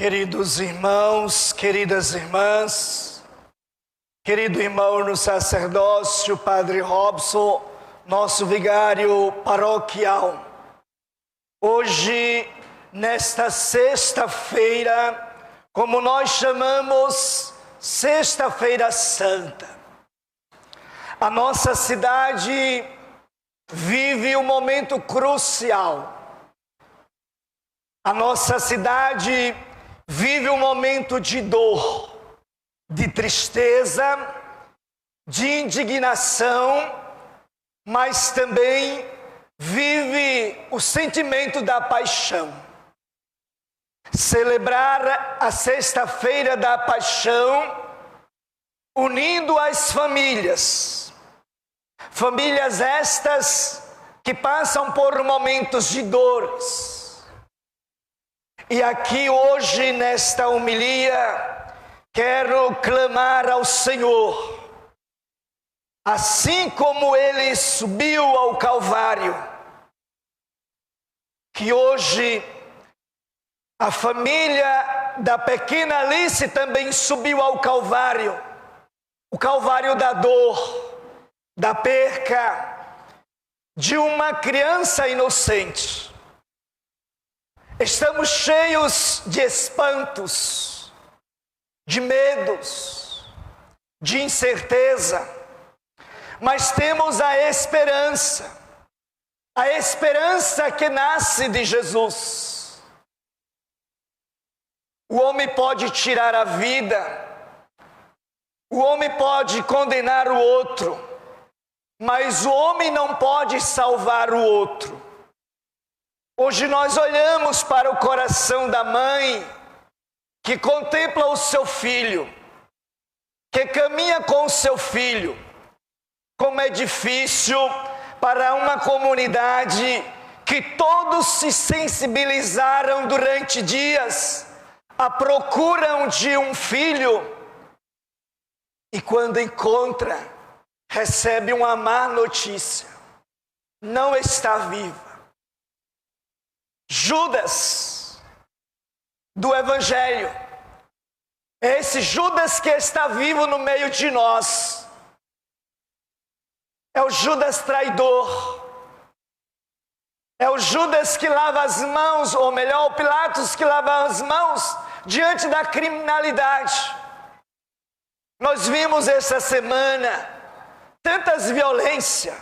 Queridos irmãos, queridas irmãs, querido irmão no sacerdócio, Padre Robson, nosso vigário paroquial. Hoje, nesta sexta-feira, como nós chamamos, Sexta-feira Santa, a nossa cidade vive um momento crucial. A nossa cidade vive um momento de dor, de tristeza, de indignação, mas também vive o sentimento da paixão. Celebrar a Sexta-feira da Paixão, unindo as famílias. Famílias estas que passam por momentos de dores. E aqui hoje, nesta homilia, quero clamar ao Senhor. Assim como Ele subiu ao Calvário, que hoje a família da pequena Alice também subiu ao Calvário. O Calvário da dor, da perca de uma criança inocente. Estamos cheios de espantos, de medos, de incerteza, mas temos a esperança que nasce de Jesus. O homem pode tirar a vida, o homem pode condenar o outro, mas o homem não pode salvar o outro. Hoje nós olhamos para o coração da mãe que contempla o seu filho, que caminha com o seu filho. Como é difícil para uma comunidade que todos se sensibilizaram durante dias à procura de um filho e quando encontra, recebe uma má notícia: não está viva. Judas do Evangelho, é esse Judas que está vivo no meio de nós, é o Judas traidor, é o Judas que lava as mãos, ou melhor, o Pilatos que lava as mãos diante da criminalidade. Nós vimos essa semana tantas violências,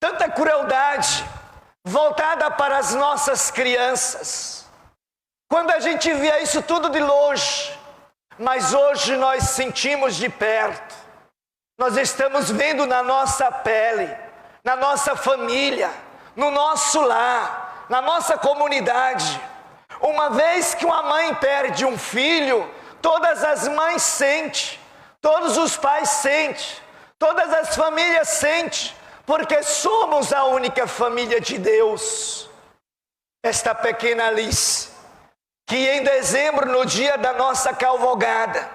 tanta crueldade voltada para as nossas crianças. Quando a gente via isso tudo de longe, mas hoje nós sentimos de perto. Nós estamos vendo na nossa pele, na nossa família, no nosso lar, na nossa comunidade. Uma vez que uma mãe perde um filho, todas as mães sentem, todos os pais sentem, todas as famílias sentem, porque somos a única família de Deus. Esta pequena Alice, que em dezembro, no dia da nossa cavalgada,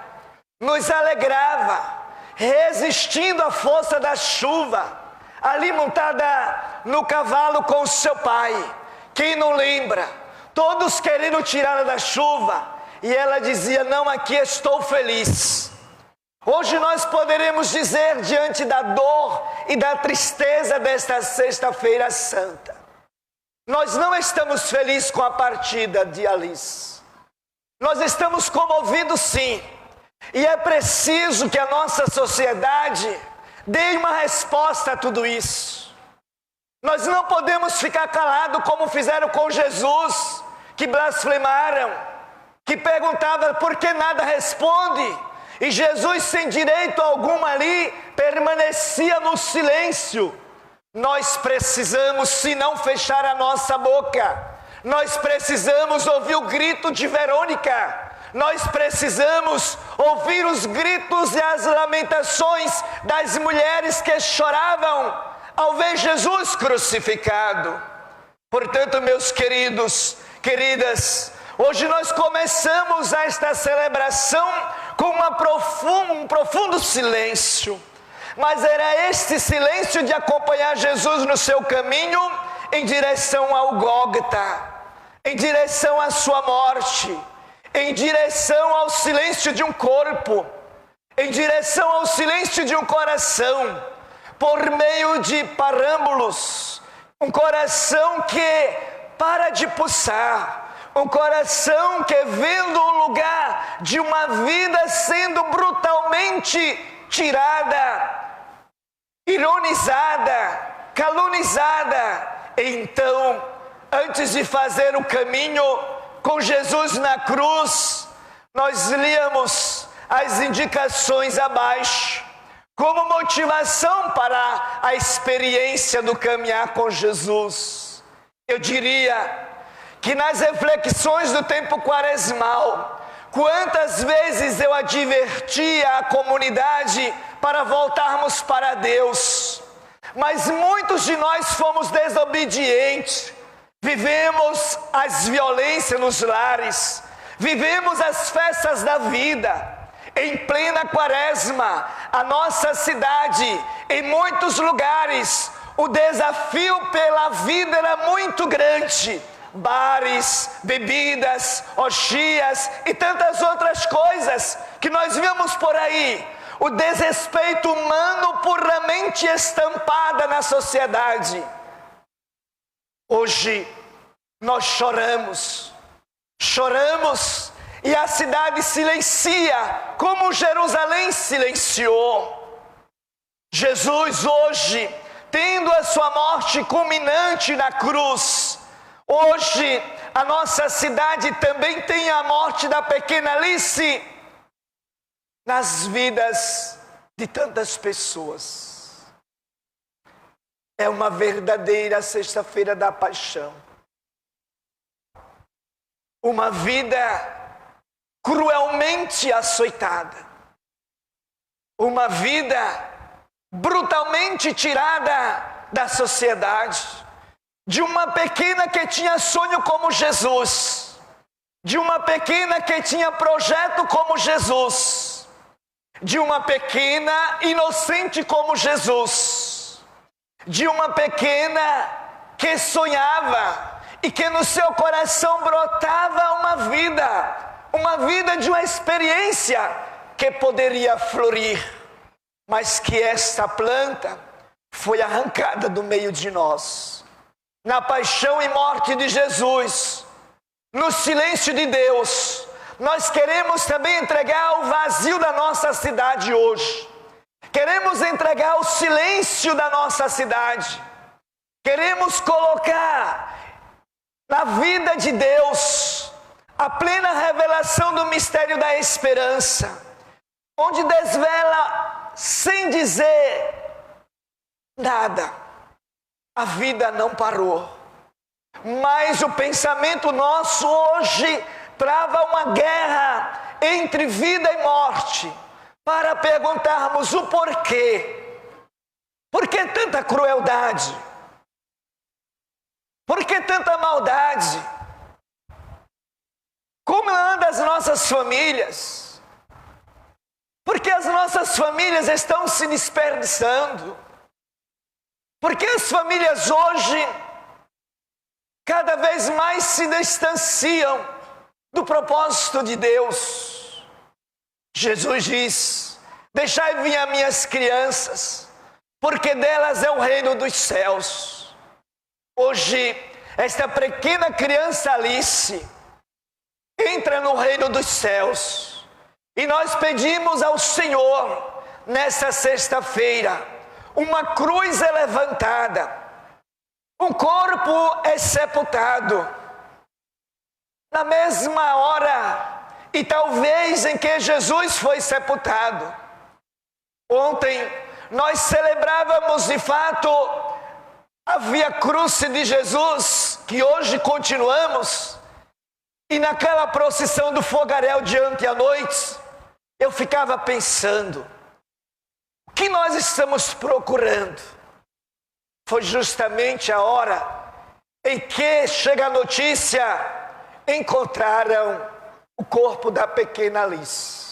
nos alegrava, resistindo à força da chuva, ali montada no cavalo com seu pai. Quem não lembra? Todos querendo tirá-la da chuva, e ela dizia: não, aqui estou feliz. Hoje nós poderemos dizer, diante da dor e da tristeza desta Sexta-feira Santa, nós não estamos felizes com a partida de Alice. Nós estamos comovidos, sim, e é preciso que a nossa sociedade dê uma resposta a tudo isso. Nós não podemos ficar calados como fizeram com Jesus, que blasfemaram, que perguntavam por que nada responde. E Jesus, sem direito algum ali, permanecia no silêncio. Nós precisamos, se não fechar a nossa boca, nós precisamos ouvir o grito de Verônica. Nós precisamos ouvir os gritos e as lamentações das mulheres que choravam ao ver Jesus crucificado. Portanto, meus queridos, queridas, hoje nós começamos esta celebração com um profundo silêncio. Mas era este silêncio de acompanhar Jesus no seu caminho em direção ao Gólgota, em direção à sua morte, em direção ao silêncio de um corpo, em direção ao silêncio de um coração, por meio de parâmbulos, um coração que para de pulsar, um coração que vendo o lugar de uma vida sendo brutalmente tirada, ironizada, calunizada. Então, antes de fazer o caminho com Jesus na cruz, nós líamos as indicações abaixo, como motivação para a experiência do caminhar com Jesus. Eu diria que nas reflexões do tempo quaresmal, quantas vezes eu advertia a comunidade para voltarmos para Deus, mas muitos de nós fomos desobedientes, vivemos as violências nos lares, vivemos as festas da vida. Em plena quaresma, a nossa cidade, em muitos lugares, o desafio pela vida era muito grande. Bares, bebidas, orgias e tantas outras coisas que nós vimos por aí. O desrespeito humano puramente estampada na sociedade. Hoje nós choramos e a cidade silencia, como Jerusalém silenciou. Jesus hoje, tendo a sua morte culminante na cruz, hoje a nossa cidade também tem a morte da pequena Alice nas vidas de tantas pessoas. É uma verdadeira sexta-feira da paixão. Uma vida cruelmente açoitada. Uma vida brutalmente tirada da sociedade. De uma pequena que tinha sonho como Jesus. De uma pequena que tinha projeto como Jesus. De uma pequena inocente como Jesus. De uma pequena que sonhava e que no seu coração brotava uma vida de uma experiência que poderia florir, mas que esta planta foi arrancada do meio de nós. Na paixão e morte de Jesus, no silêncio de Deus, nós queremos também entregar o vazio da nossa cidade hoje. Queremos entregar o silêncio da nossa cidade. Queremos colocar na vida de Deus a plena revelação do mistério da esperança, onde desvela sem dizer nada. A vida não parou, mas o pensamento nosso hoje trava uma guerra entre vida e morte, para perguntarmos o porquê. Por que tanta crueldade? Por que tanta maldade? Como andam as nossas famílias? Por que as nossas famílias estão se desperdiçando? Por que as famílias hoje cada vez mais se distanciam do propósito de Deus? Jesus diz: deixai vir as minhas crianças, porque delas é o reino dos céus. Hoje, esta pequena criança Alice entra no reino dos céus. E nós pedimos ao Senhor, nessa sexta-feira, uma cruz é levantada, um corpo é sepultado. Na mesma hora, e talvez em que Jesus foi sepultado. Ontem, nós celebrávamos de fato a Via Crucis de Jesus, que hoje continuamos, e naquela procissão do fogaréu de ontem à noite, eu ficava pensando, o que nós estamos procurando? Foi justamente a hora em que chega a notícia, encontraram o corpo da pequena Alice.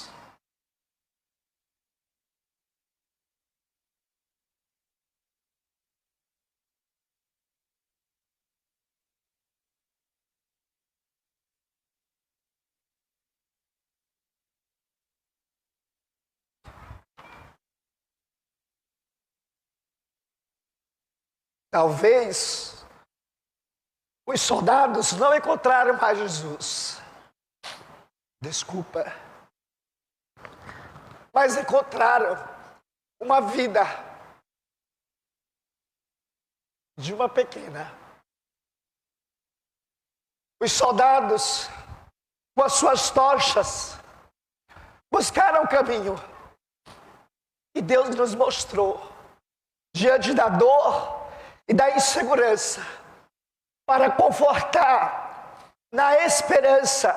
Talvez os soldados não encontraram mais Jesus. Desculpa. Mas encontraram uma vida de uma pequena. Os soldados, com as suas tochas, buscaram o caminho. E Deus nos mostrou, diante da dor e da insegurança, para confortar na esperança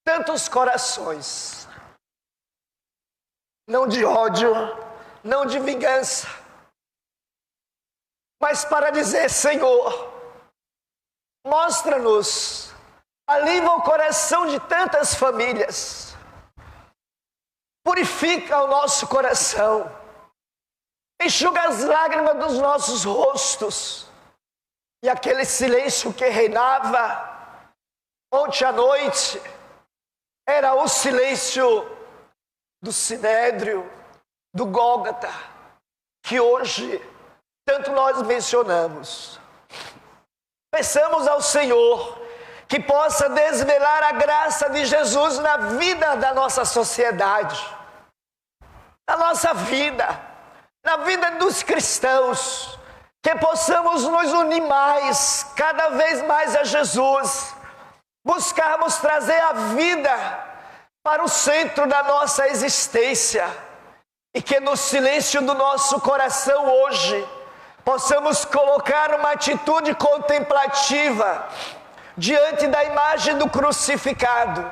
tantos corações. Não de ódio, não de vingança, mas para dizer: Senhor, mostra-nos, alivia o coração de tantas famílias, purifica o nosso coração, enxuga as lágrimas dos nossos rostos. E aquele silêncio que reinava ontem à noite era o silêncio do Sinédrio, do Gólgota, que hoje tanto nós mencionamos. Peçamos ao Senhor que possa desvelar a graça de Jesus na vida da nossa sociedade, na nossa vida, na vida dos cristãos, que possamos nos unir mais, cada vez mais a Jesus, buscarmos trazer a vida para o centro da nossa existência, e que no silêncio do nosso coração hoje possamos colocar uma atitude contemplativa diante da imagem do crucificado,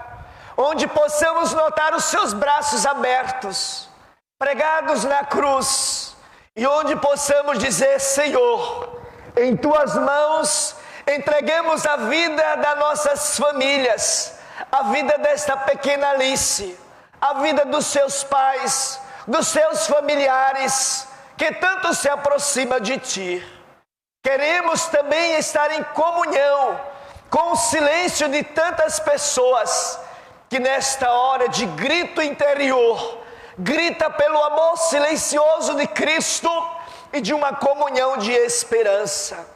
onde possamos notar os seus braços abertos, pregados na cruz, e onde possamos dizer: Senhor, em tuas mãos entreguemos a vida das nossas famílias, a vida desta pequena Alice, a vida dos seus pais, dos seus familiares, que tanto se aproxima de ti. Queremos também estar em comunhão com o silêncio de tantas pessoas que nesta hora de grito interior, grita pelo amor silencioso de Cristo e de uma comunhão de esperança.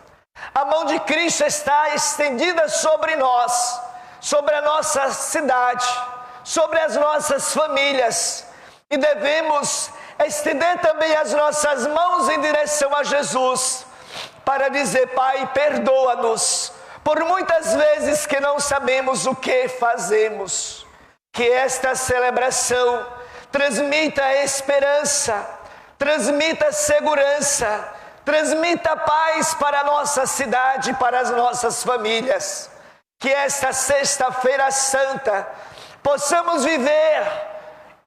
A mão de Cristo está estendida sobre nós, sobre a nossa cidade, sobre as nossas famílias, e devemos estender também as nossas mãos em direção a Jesus, para dizer: Pai, perdoa-nos por muitas vezes que não sabemos o que fazemos. Que esta celebração transmita esperança, transmita segurança, transmita paz para a nossa cidade, para as nossas famílias. Que esta sexta-feira santa possamos viver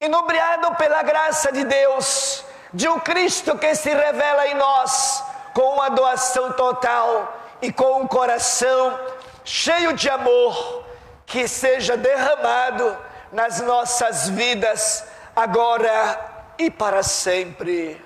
inubriado pela graça de Deus, de um Cristo que se revela em nós com uma doação total e com um coração cheio de amor, que seja derramado nas nossas vidas agora e para sempre.